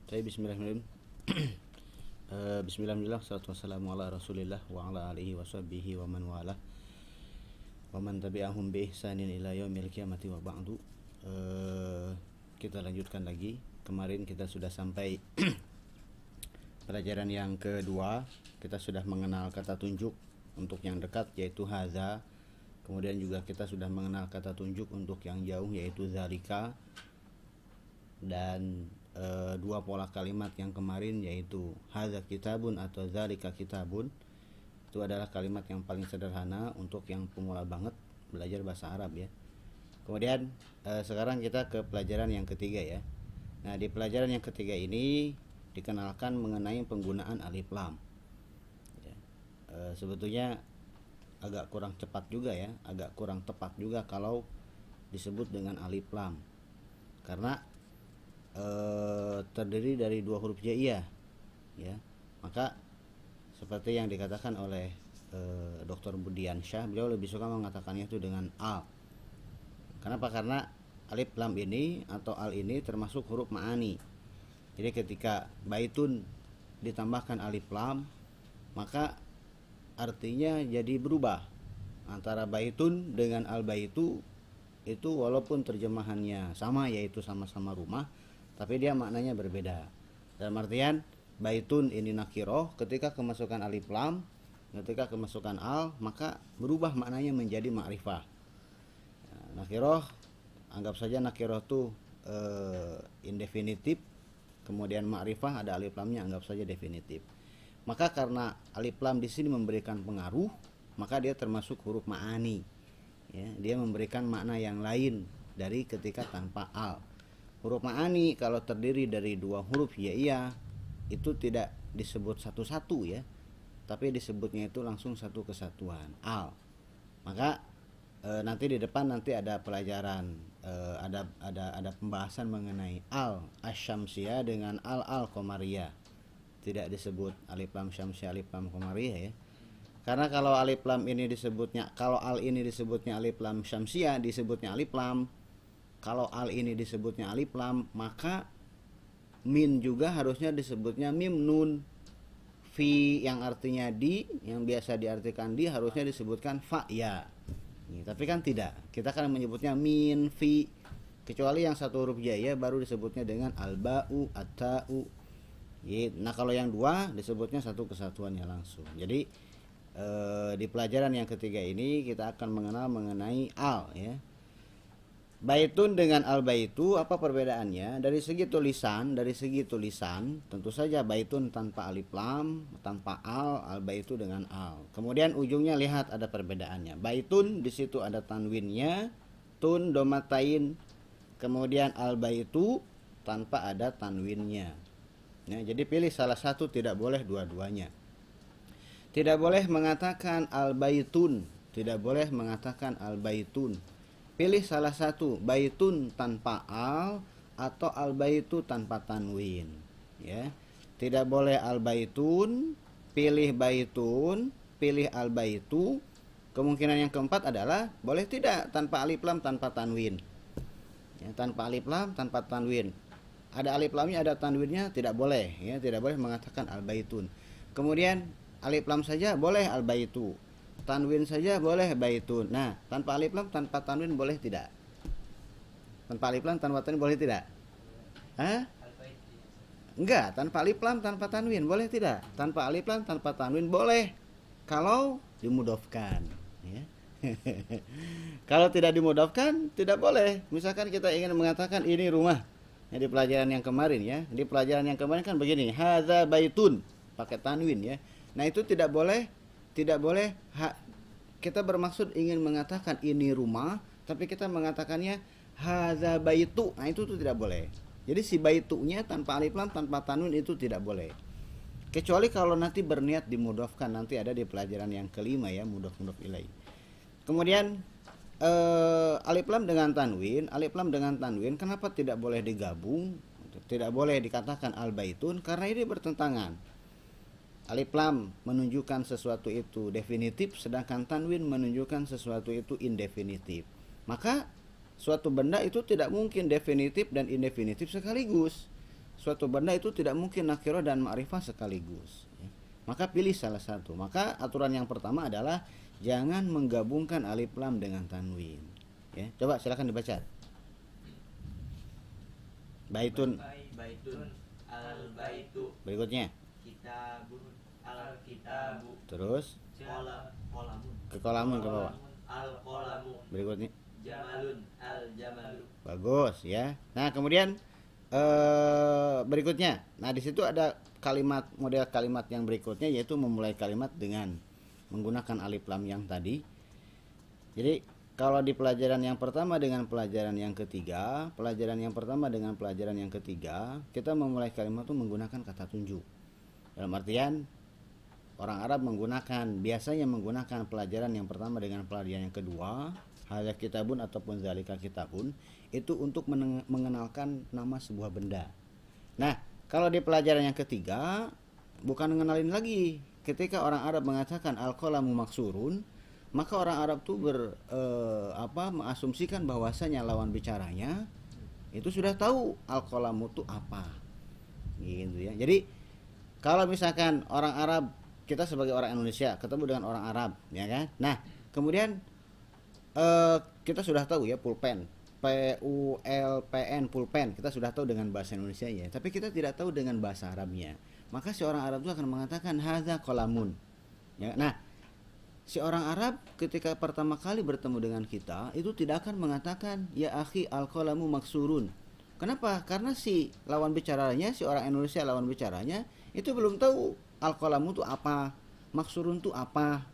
Saya bismillahirrahmanirrahim. Bismillahirrahmanirrahim. Salatu wassalamu ala Rasulillah wa ala alihi wa sahbihi wa man walah wa man tabi'ahum bi ihsanin ila yaumil qiyamati wa ba'du. Kita lanjutkan lagi. Kemarin kita sudah sampai pelajaran yang kedua. Kita sudah mengenal kata tunjuk untuk yang dekat yaitu hadza. Kemudian juga kita sudah mengenal kata tunjuk untuk yang jauh yaitu zalika. Dan dua pola kalimat yang kemarin yaitu hadza kitabun atau zalika kitabun, itu adalah kalimat yang paling sederhana untuk yang pemula banget belajar bahasa Arab ya. Kemudian sekarang kita ke pelajaran yang ketiga ya. Nah, di pelajaran yang ketiga ini dikenalkan mengenai penggunaan alif lam ya. Sebetulnya agak kurang cepat juga ya, agak kurang tepat juga kalau disebut dengan alif lam, karena terdiri dari dua huruf jaiyah ya. Maka seperti yang dikatakan oleh Dr. Budiansyah, beliau lebih suka mengatakannya itu dengan al. Kenapa? Karena alif lam ini atau al ini termasuk huruf ma'ani. Jadi ketika baitun ditambahkan alif lam, maka artinya jadi berubah. Antara baitun dengan al baitu itu walaupun terjemahannya sama yaitu sama-sama rumah, tapi dia maknanya berbeda. Dalam artian baitun ini nakiroh, ketika kemasukan alif lam, ketika kemasukan al, maka berubah maknanya menjadi ma'rifah. Nakiroh, anggap saja nakiroh itu indefinitif, kemudian ma'rifah ada alif lamnya, anggap saja definitif. Maka karena alif lam di sini memberikan pengaruh, maka dia termasuk huruf ma'ani ya, dia memberikan makna yang lain dari ketika tanpa al. Huruf ma'ani kalau terdiri dari dua huruf ya itu tidak disebut satu-satu ya, tapi disebutnya itu langsung satu kesatuan al. Maka nanti di depan nanti ada pelajaran, ada pembahasan mengenai al asyamsiyah dengan al qamariyah. Tidak disebut alif lam syamsiyah alif lam qamariyah ya. Karena kalau alif lam ini disebutnya, kalau al ini disebutnya alif lam syamsiyah disebutnya alif lam. Kalau al ini disebutnya alif lam, maka min juga harusnya disebutnya mim nun. Fi yang artinya di, yang biasa diartikan di, harusnya disebutkan fa ya. Tapi kan tidak. Kita kan menyebutnya min fi. Kecuali yang satu huruf ya baru disebutnya dengan al-ba'u, at-ta'u. Nah, kalau yang dua disebutnya satu kesatuannya langsung. Jadi di pelajaran yang ketiga ini kita akan mengenal mengenai al ya. Baitun dengan al baitu, apa perbedaannya? Dari segi tulisan tentu saja baitun tanpa alif lam, tanpa al baitu dengan al. Kemudian ujungnya lihat ada perbedaannya. Baitun di situ ada tanwinnya, tun domatain. Kemudian al baitu tanpa ada tanwinnya. Ya, jadi pilih salah satu, tidak boleh dua-duanya. Tidak boleh mengatakan al baitun, tidak boleh mengatakan al baitun. Pilih salah satu, baitun tanpa al atau al baitu tanpa tanwin ya. Tidak boleh al baitun, pilih baitun, pilih al baitu. Kemungkinan yang keempat adalah boleh tidak tanpa alif lam tanpa tanwin ya, tanpa alif lam tanpa tanwin. Ada alif lamnya ada tanwinnya, tidak boleh ya, tidak boleh mengatakan al baitun. Kemudian alif lam saja boleh al baitu, tanwin saja boleh baitun. Nah, tanpa alif lam tanpa tanwin boleh tidak? Tanpa alif lam tanpa tanwin boleh tidak? Hah? Enggak, tanpa alif lam tanpa tanwin boleh tidak? Tanpa alif lam tanpa tanwin boleh kalau dimudofkan ya. Kalau tidak dimudofkan tidak boleh. Misalkan kita ingin mengatakan ini rumah ya, di pelajaran yang kemarin ya. Di pelajaran yang kemarin kan begini, hadza baitun pakai tanwin ya. Nah, itu tidak boleh kita bermaksud ingin mengatakan ini rumah, tapi kita mengatakannya hadza baitu. Nah, itu tuh tidak boleh. Jadi si baitunya tanpa alif lam tanpa tanwin itu tidak boleh. Kecuali kalau nanti berniat dimudofkan, nanti ada di pelajaran yang kelima ya, mudhof ilaih. Kemudian alif lam dengan tanwin kenapa tidak boleh digabung? Tidak boleh dikatakan al baitun karena ini bertentangan. Alif lam menunjukkan sesuatu itu definitif, sedangkan tanwin menunjukkan sesuatu itu indefinitif. Maka suatu benda itu tidak mungkin definitif dan indefinitif sekaligus. suatu benda itu tidak mungkin nakirah dan ma'rifah sekaligus, ya. Maka pilih salah satu. Maka aturan yang pertama adalah jangan menggabungkan alif lam dengan tanwin, ya. Coba silakan dibaca. Baitun. Baitun al baitu. Berikutnya. Kitabun al kitabu. Terus Qolamun. ke kolamun ke bawah. Al qolamu. Berikutnya. Jamalun al jamalu. Bagus, ya. Nah, kemudian berikutnya. Nah, di situ ada kalimat, model kalimat yang berikutnya, yaitu memulai kalimat dengan menggunakan alif lam yang tadi. Jadi kalau di pelajaran yang pertama dengan pelajaran yang ketiga, kita memulai kalimat itu menggunakan kata tunjuk. Dalam artian orang Arab biasanya menggunakan pelajaran yang pertama dengan pelajaran yang kedua, hadza kitabun ataupun zalika kitabun, itu untuk mengenalkan nama sebuah benda. Nah, kalau di pelajaran yang ketiga bukan mengenalin lagi. Ketika orang Arab mengatakan al-qalamu maksurun, maka orang Arab tuh mengasumsikan bahwasanya lawan bicaranya itu sudah tahu al-qalamu itu apa. Gitu ya. Jadi kalau misalkan orang Arab, kita sebagai orang Indonesia ketemu dengan orang Arab, ya kan? Nah, kemudian kita sudah tahu ya pulpen, PULPN, pulpen, kita sudah tahu dengan bahasa Indonesia ya, tapi kita tidak tahu dengan bahasa Arabnya. Maka si orang Arab itu akan mengatakan hadza qalamun. Ya, nah, si orang Arab ketika pertama kali bertemu dengan kita itu tidak akan mengatakan ya akhi al-qalamu maksurun. Kenapa? Karena si lawan bicaranya, si orang Indonesia lawan bicaranya itu belum tahu al-qalamu itu apa, maksurun itu apa.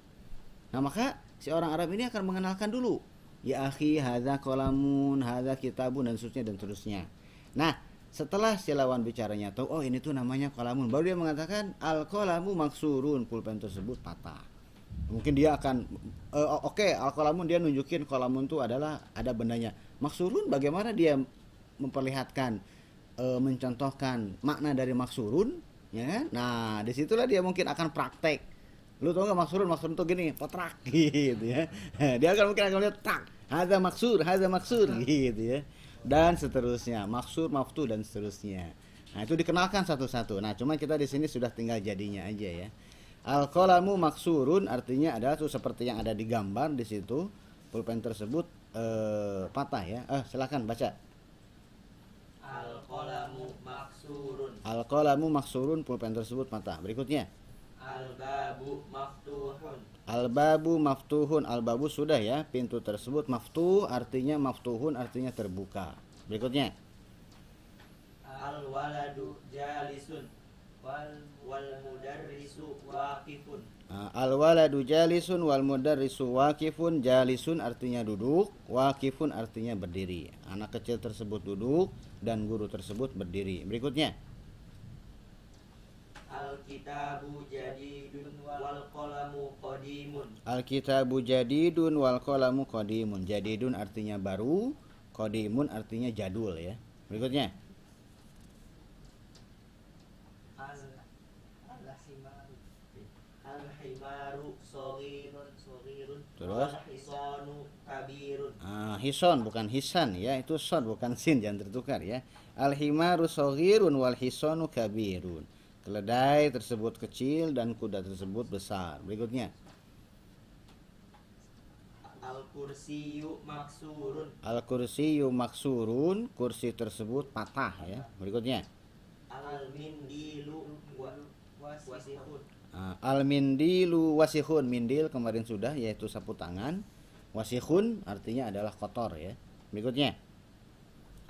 Nah, maka si orang Arab ini akan mengenalkan dulu ya akhi hadza qalamun, hadza kitabun, dan seterusnya. Nah, setelah si lawan bicaranya tahu, oh ini tuh namanya qalamun, baru dia mengatakan al-qalamu maksurun, pulpen tersebut patah. Mungkin dia akan oke, al-qalamun, dia nunjukin qalamun itu adalah ada bendanya. Maksurun, bagaimana dia memperlihatkan, mencontohkan makna dari maksurun, ya kan? Nah, disitulah dia mungkin akan praktek. Lu tau gak maksurun tuh gini, potrak gitu ya. Dia mungkin akan lihat tak, hadza maksur gitu ya. Dan seterusnya, maksur, maftu, dan seterusnya. Nah, itu dikenalkan satu-satu. Nah, cuma kita di sini sudah tinggal jadinya aja ya. Al-qalamu maksurun artinya adalah tuh seperti yang ada di gambar di situ. Pulpen tersebut patah ya. Silakan baca. Al-qalamu maksurun, pulpen tersebut patah. Berikutnya. Al-babu maftuhun. Al-babu maftuhun. Al-babu sudah ya, pintu tersebut. Maftuh artinya maftuhun artinya terbuka. Berikutnya. Al-waladu jalisun wal mudarrisu waqifun. Al-waladu jalisun wal mudarrisu waqifun. Jalisun artinya duduk, waqifun artinya berdiri. Anak kecil tersebut duduk dan guru tersebut berdiri. Berikutnya. Al-kitabu jadidun wal qalamu qadimun. Al-kitabu jadidun wal qalamu qadimun. Jadidun artinya baru, qadimun artinya jadul ya. Berikutnya. Al-himaru saghirun. Terus? Al-hisanu kabirun. Hison bukan hisan ya, itu sod bukan sin, jangan tertukar ya. Al-himaru saghirun wal hisanu kabirun. Keledai tersebut kecil dan kuda tersebut besar. Berikutnya. Al-kursiyu maksurun. Al-kursiyu maksurun, kursi tersebut patah ya. Berikutnya. Al-mindilu wasihun. Al-mindilu wasihun, mindil kemarin sudah, yaitu sapu tangan. Wasihun artinya adalah kotor ya. Berikutnya.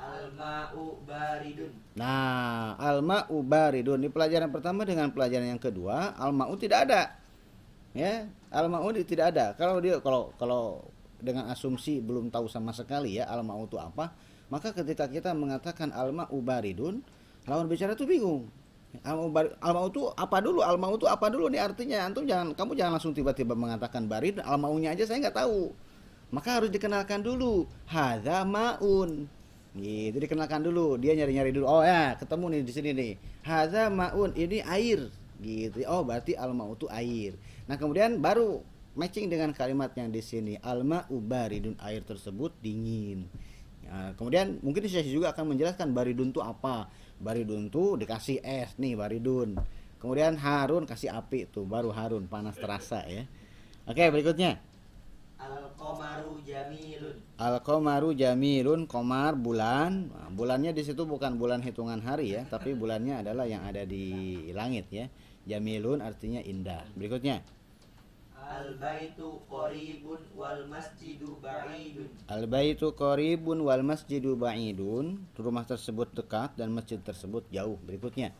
Al-ma'u baridun. Nah, al-ma'u baridun. Di pelajaran pertama dengan pelajaran yang kedua, al-ma'u tidak ada. Ya, al-ma'u tidak ada. Kalau dengan asumsi belum tahu sama sekali ya al-ma'u itu apa, maka ketika kita mengatakan al-ma'u baridun, lawan bicara itu bingung. Al-ma'u itu apa dulu? Al-ma'u itu apa dulu nih artinya? Kamu jangan langsung tiba-tiba mengatakan barid, al-ma'unya aja saya nggak tahu. Maka harus dikenalkan dulu. Hadza ma'un. Gitu, dikenalkan dulu. Dia nyari-nyari dulu. Oh ya, ketemu nih di sini nih. Hadza ma'un, ini air. Gitu. Oh, berarti al-ma'u itu air. Nah, kemudian baru matching dengan kalimat yang di sini. Al-ma'u baridun, air tersebut dingin. Nah, kemudian mungkin Syekh juga akan menjelaskan baridun itu apa. Baridun itu dikasih es nih baridun. Kemudian harun kasih api tuh baru harun panas terasa ya. Oke, berikutnya. Al-qamaru jamilun. Al-qamaru jamilun, qamar bulan. Nah, bulannya di situ bukan bulan hitungan hari ya, tapi bulannya adalah yang ada di langit ya. Jamilun artinya indah. Berikutnya. Al-baitu qaribun wal masjidu ba'idun. Al-baitu qaribun wal masjidu ba'idun. Rumah tersebut dekat dan masjid tersebut jauh. Berikutnya.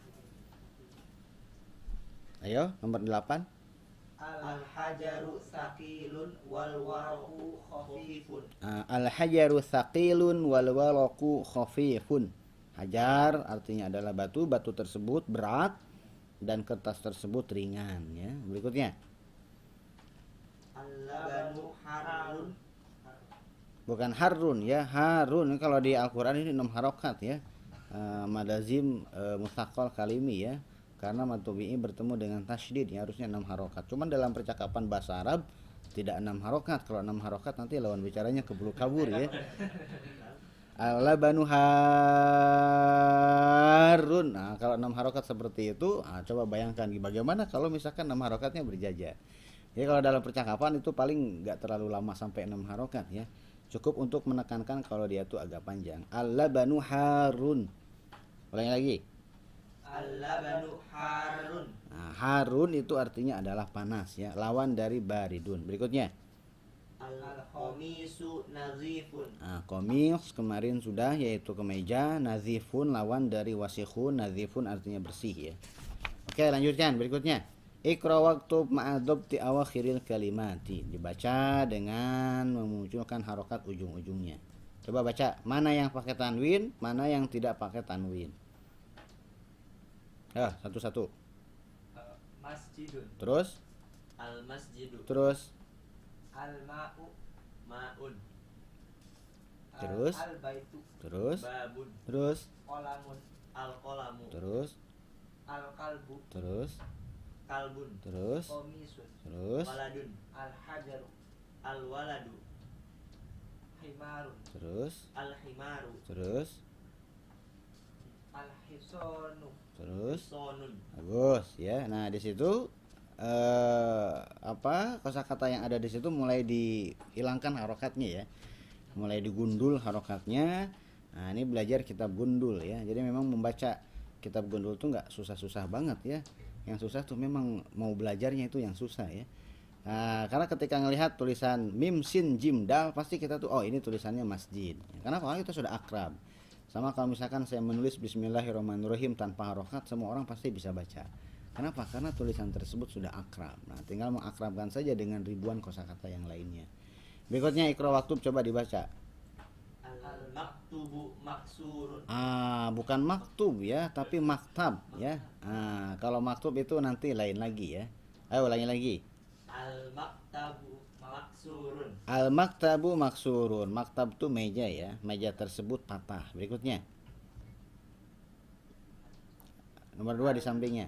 Ayo, nomor 8. Al-hajaru thaqilun wal waraqu khafifun. Al-hajaru thaqilun wal waraqu khafifun. Hajar artinya adalah batu, batu tersebut berat dan kertas tersebut ringan ya. Berikutnya. Al-labanu harun. Bukan harun ya, harun kalau di Al-Qur'an ini 6 harokat ya. Madazim mustaqal kalimi ya. Karena matubi'i bertemu dengan tasydid ya, harusnya 6 harokat. Cuman dalam percakapan bahasa Arab tidak 6 harokat. Kalau 6 harokat nanti lawan bicaranya keburu kabur ya. Al-labanu harun. Nah, kalau 6 harokat seperti itu, coba bayangkan bagaimana kalau misalkan 6 harokatnya berjajar. Ya kalau dalam percakapan itu paling nggak terlalu lama sampai 6 harokat ya. Cukup untuk menekankan kalau dia tuh agak panjang. Al-labanu harun. Ulangi lagi. Al-labanu harun. Nah, harun itu artinya adalah panas ya, lawan dari baridun. Berikutnya. Al-khamisu nazifun. Nah, komis kemarin sudah yaitu kemeja, nazifun lawan dari wasikhun, nazifun artinya bersih ya. Oke, lanjutkan berikutnya. Iqra waktub ma'adobti awakhiril kalimati. Dibaca dengan memunculkan harokat ujung-ujungnya. Coba baca, mana yang pakai tanwin, mana yang tidak pakai tanwin. Satu-satu. Masjidun. Terus? Al-masjidu. Terus? Al-ma'u. Ma'un. Terus? Al-baitu. Terus? Babun. Terus? Qalamun. Al-qalamu. Terus? Al-qalbu. Terus? Kalbun. Terus? Qamisun. Terus? Waladun. Al-hajaru. Al-waladu. Himarun. Terus? Al-himaru. Terus? Al-hisonu. Terus? Sonun. Bagus ya. Nah, di situ kosakata yang ada di situ mulai dihilangkan harokatnya ya. Mulai digundul harokatnya. Nah, ini belajar kitab gundul ya. Jadi memang membaca kitab gundul tuh nggak susah-susah banget ya. Yang susah tuh memang mau belajarnya itu yang susah ya. Nah, karena ketika ngelihat tulisan mim sin jim dal pasti kita tuh ini tulisannya masjid. Kenapa? Karena kita sudah akrab. Sama kalau misalkan saya menulis bismillahirrahmanirrahim tanpa harokat, semua orang pasti bisa baca. Kenapa? Karena tulisan tersebut sudah akrab. Nah, tinggal mengakrabkan saja dengan ribuan kosakata yang lainnya. Berikutnya Iqra waktub, coba dibaca. Al-maktubu maksurun. Bukan maktub ya, tapi maktab ya. Kalau maktub itu nanti lain lagi ya. Ayo ulangi lagi. Al-maktabu maksurun. Al-maktabu maksurun. Maktab itu meja ya. Meja tersebut patah. Berikutnya. Nomor 2 di sampingnya.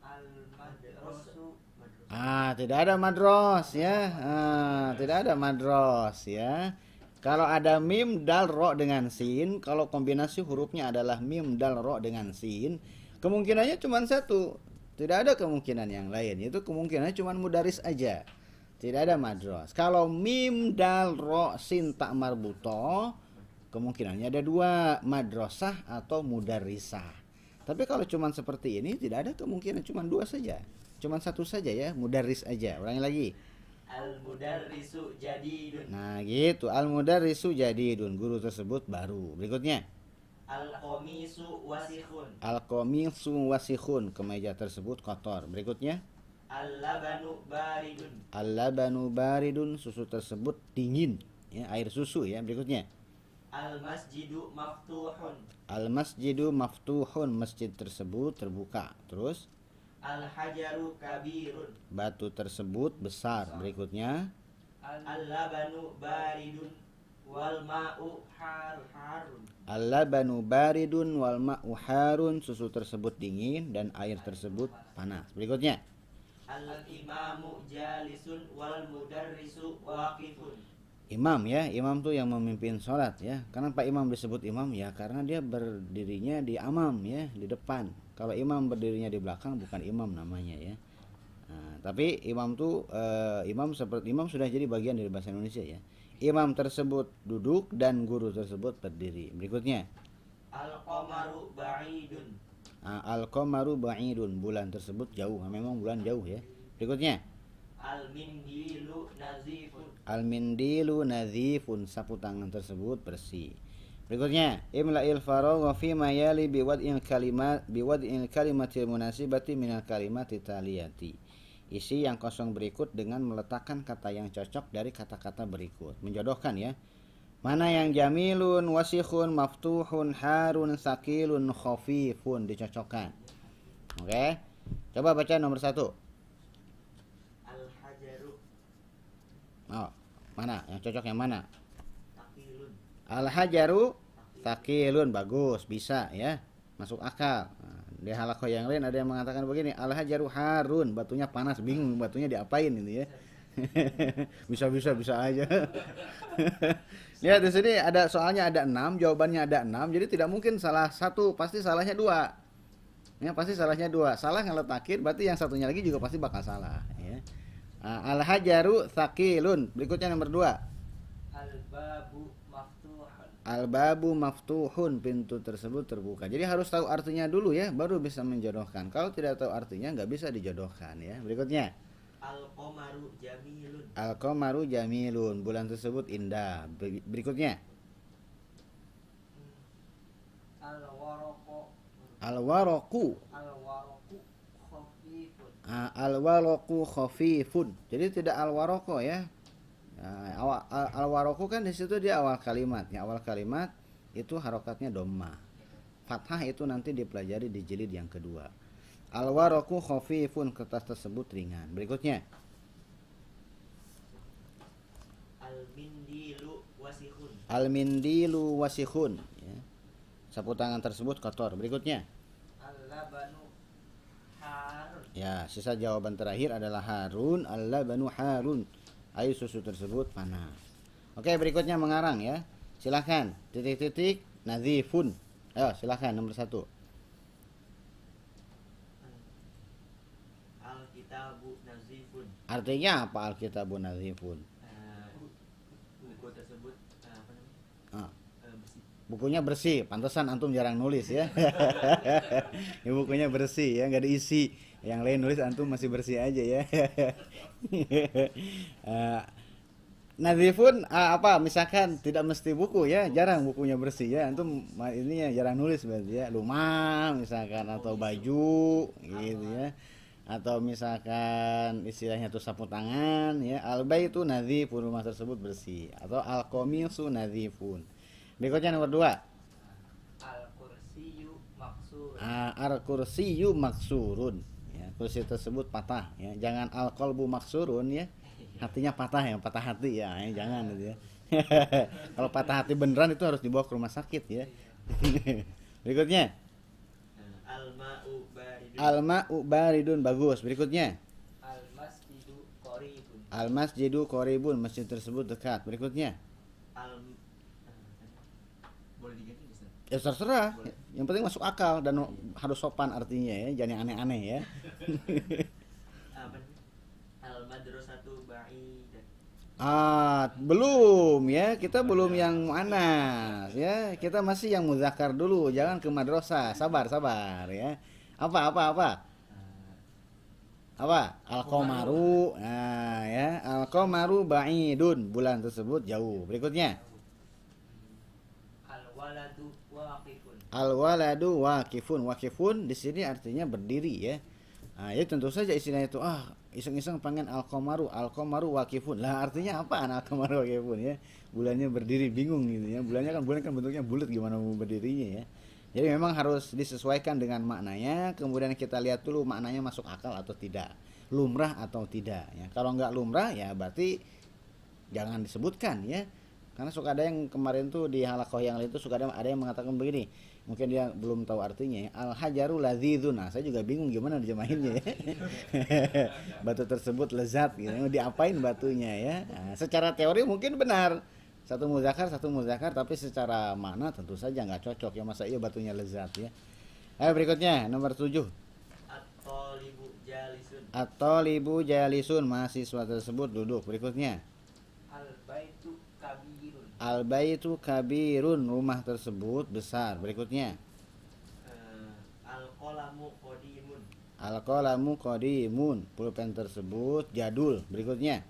Al-madrasu. Tidak ada madros ya. Tidak ada madros ya. Kalau ada mim dal ro dengan sin, kalau kombinasi hurufnya adalah mim dal ro dengan sin, kemungkinannya cuma satu. Tidak ada kemungkinan yang lain. Itu kemungkinannya cuma mudaris aja. Tidak ada madros. Kalau mim dal ro sin tak marbuto, kemungkinannya ada 2, madrosah atau mudarisah. Tapi kalau cuma seperti ini tidak ada kemungkinan, cuma 2 saja. Cuma 1 saja ya, mudaris aja. Ulangi lagi. Al-mudarrisu jadidun. Nah gitu, al-mudarrisu jadidun, guru tersebut baru. Berikutnya. Al-qamisu wasikhun. Al-qamisu wasikhun, kemeja tersebut kotor. Berikutnya. Al-labanu baridun. Al-labanu baridun, susu tersebut dingin ya, air susu ya. Berikutnya. Al-masjidu maftuhun. Al-masjidu maftuhun, masjid tersebut terbuka. Terus. Al-hajaru kabirun. Batu tersebut besar. Berikutnya. Al-labanu baridun wal ma'u harun. Al-labanu baridun wal ma'u harun, susu tersebut dingin dan air tersebut panas. Berikutnya. Al-imamu jalisun wal mudarrisu waqifun. Imam ya, imam tuh yang memimpin sholat ya. Kenapa imam disebut imam ya? Karena dia berdirinya di amam ya, di depan. Kalau imam berdirinya di belakang bukan imam namanya ya. Nah, tapi imam tuh imam seperti imam sudah jadi bagian dari bahasa Indonesia ya. Imam tersebut duduk dan guru tersebut berdiri. Berikutnya, Al-qamaru ba'idun. al-qamaru ba'idun, bulan tersebut jauh. Memang bulan jauh ya. Berikutnya, Al-mindilu nazifun. al-mindilu nadhifun, sapu tangan tersebut bersih. Berikutnya, imla'il faragha fi ma yali biwad'il kalimatil munasibati minal kalimati taliyati. Isi yang kosong berikut dengan meletakkan kata yang cocok dari kata-kata berikut. Menjodohkan ya. Mana yang jamilun, wasikhun, maftuhun, harun, sakilun, khafifun, dicocokkan. Oke. Coba baca nomor 1. Al-hajaru Oh, mana? Yang cocok yang mana? taqilun. Al-hajaru takilun, bagus, bisa ya. Masuk akal. Nah, di halakoh yang lain ada yang mengatakan begini, al-hajaru harun, batunya panas, bingung batunya diapain ini ya. bisa aja. Ya, di sini ada soalnya ada 6, jawabannya ada 6, jadi tidak mungkin salah satu, pasti salahnya 2. Ya, pasti salahnya 2. Salah ngeletakin, berarti yang satunya lagi juga pasti bakal salah ya. Al-hajaru thaqilun. Berikutnya nomor 2. Al-babu maftuhun. Al-babu maftuhun, pintu tersebut terbuka. Jadi harus tahu artinya dulu ya, baru bisa menjodohkan. Kalau tidak tahu artinya nggak bisa dijodohkan ya. Berikutnya, Al-qamaru jamilun. al-qamaru jamilun, bulan tersebut indah. Berikutnya, Al-waraqu. al-waraqu. Al-waraqu khafifun. Al-waraqu khafifun. Jadi tidak al-waraqu ya. Al-waraqu kan di situ dia awal kalimat. Ya, awal kalimat itu harokatnya dhammah. Fathah itu nanti dipelajari di jilid yang kedua. Al-waraqu khafifun, kertas tersebut ringan. Berikutnya, Al-mindilu wasikhun. al-mindilu wasikhun ya. Sapu tangan tersebut kotor. Berikutnya, Al-labanu harun. ya, sisa jawaban terakhir adalah harun. Al-labanu harun, air susu tersebut panas. Oke, berikutnya mengarang ya. Silahkan, titik-titik, nadhifun. Ayo, silahkan nomor 1. Al-kitabu nazifun. Artinya apa al-kitabun nadhifun? Buku tersebut apa namanya? Ah, Bersih. bukunya bersih, pantesan antum jarang nulis ya. Ya, bukunya bersih ya, nggak diisi. Yang lain nulis, antum masih bersih aja ya. Nadhifun apa? Misalkan tidak mesti buku ya, jarang bukunya bersih ya. Antum ini ya jarang nulis berarti ya. Rumah misalkan atau baju gitu ya. Atau misalkan istilahnya tuh sapu tangan ya. Al-baitu nadhifun, rumah tersebut bersih. Atau al-qamisu nadhifun. Berikutnya nomor 2. Al-kursiyu maksur. Al-kursiyu maksurun ya, kursi tersebut patah ya. Jangan al-qalbu maksurun ya. Hatinya patah ya, patah hati ya, jangan gitu ya. Kalau patah hati beneran itu harus dibawa ke rumah sakit ya. Berikutnya, Al-ma'u baridun. al-ma'u baridun, bagus. Berikutnya, Al-masjidu qaribun. al-masjidu qaribun, masjid tersebut dekat. Berikutnya, Al Boleh diganti Ustaz? ya terserah. Yang penting masuk akal dan harus sopan artinya ya, jangan yang aneh-aneh ya. Apa nih? Al-madrasatu ba'idah. Belum ya, kita belum yang mana ya, kita masih yang muzakkar dulu, jangan ke madrasah. Sabar ya. Apa? Al-qamaru. Nah ya, al-qamaru ba'idun, bulan tersebut jauh. Berikutnya, Al-waladu waqifun. al-waladu waqifun di sini artinya berdiri ya. Nah, ya tentu saja istilahnya itu iseng-iseng pengen al-qamaru waqifun. Lah artinya apa al-qamaru waqifun ya? Bulannya berdiri, bingung gitu ya. Bulan kan bentuknya bulat, gimana mau berdirinya ya. Jadi memang harus disesuaikan dengan maknanya, kemudian kita lihat dulu maknanya masuk akal atau tidak, lumrah atau tidak ya. Kalau nggak lumrah ya berarti jangan disebutkan ya. Karena suka ada yang kemarin tuh di halakoh yang lain tuh suka ada yang mengatakan begini, mungkin dia belum tahu artinya ya. Al hajaru ladzidun. Nah, saya juga bingung gimana dijemahinnya ya. Batu tersebut lezat gitu. Diapain batunya ya? Nah, secara teori mungkin benar. Satu muzakar, tapi secara makna tentu saja nggak cocok ya, masa iya batunya lezat ya. Ayo berikutnya nomor 7. At-talibu jalisun. At-talibu jalisun, mahasiswa tersebut duduk. Berikutnya. Al-baitu kabirun. Al-baitu kabirun, rumah tersebut besar. Berikutnya. Al-qalamu qadimun. Al-qalamu qadimun, pulpen tersebut jadul. Berikutnya.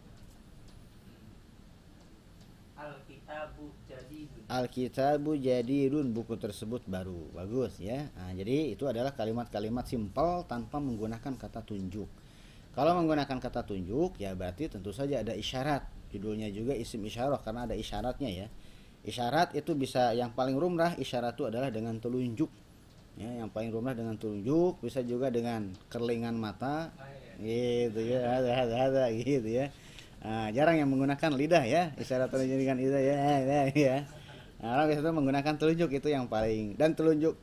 Al-kitabu jadidun. Al-kitabu jadidun, buku tersebut baru. Bagus ya. Nah, jadi itu adalah kalimat-kalimat simpel tanpa menggunakan kata tunjuk. Kalau menggunakan kata tunjuk ya berarti tentu saja ada isyarat. Judulnya juga isim isyarah karena ada isyaratnya ya. Isyarat itu bisa, yang paling rumrah isyarat itu adalah dengan telunjuk. Ya, yang paling rumrah dengan telunjuk, bisa juga dengan kerlingan mata. Gitu ya, ada gitu ya. Nah, jarang yang menggunakan lidah ya, isyarat telunjuk dengan lidah ya. Nah, orang biasanya menggunakan telunjuk, itu yang paling, dan telunjuk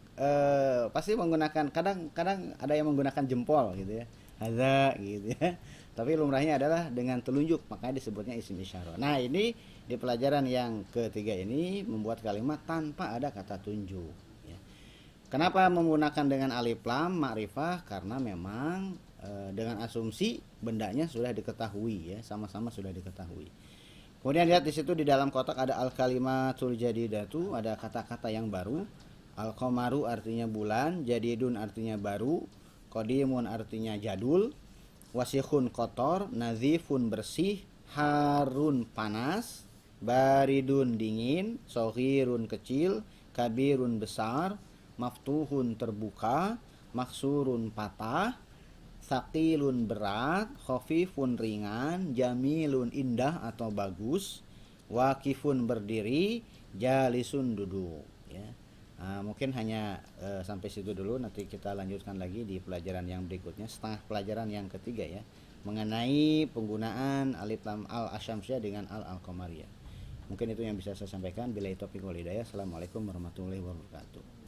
pasti menggunakan, kadang ada yang menggunakan jempol gitu ya. Ada gitu ya. Tapi lumrahnya adalah dengan telunjuk, makanya disebutnya isim isyarah. Nah, ini di pelajaran yang ketiga ini membuat kalimat tanpa ada kata tunjuk ya. Kenapa menggunakan dengan alif lam ma'rifah? Karena memang dengan asumsi bendanya sudah diketahui ya, sama-sama sudah diketahui. Kemudian lihat di situ di dalam kotak ada al kalimatul jadidatu, ada kata-kata yang baru. Al qamaru artinya bulan, jadidun artinya baru, qadimun artinya jadul, wasikhun kotor, nazifun bersih, harun panas, baridun dingin, soghirun kecil, kabirun besar, maftuhun terbuka, maksurun patah, sakilun berat, khafifun ringan, jamilun indah atau bagus, wakifun berdiri, jalisun duduk ya. Nah, mungkin hanya sampai situ dulu, nanti kita lanjutkan lagi di pelajaran yang berikutnya, setengah pelajaran yang ketiga ya, mengenai penggunaan alif lam al asyamsiyah dengan al qamariyah. Mungkin itu yang bisa saya sampaikan. Billahi taufiq wal hidayah. Assalamualaikum warahmatullahi wabarakatuh.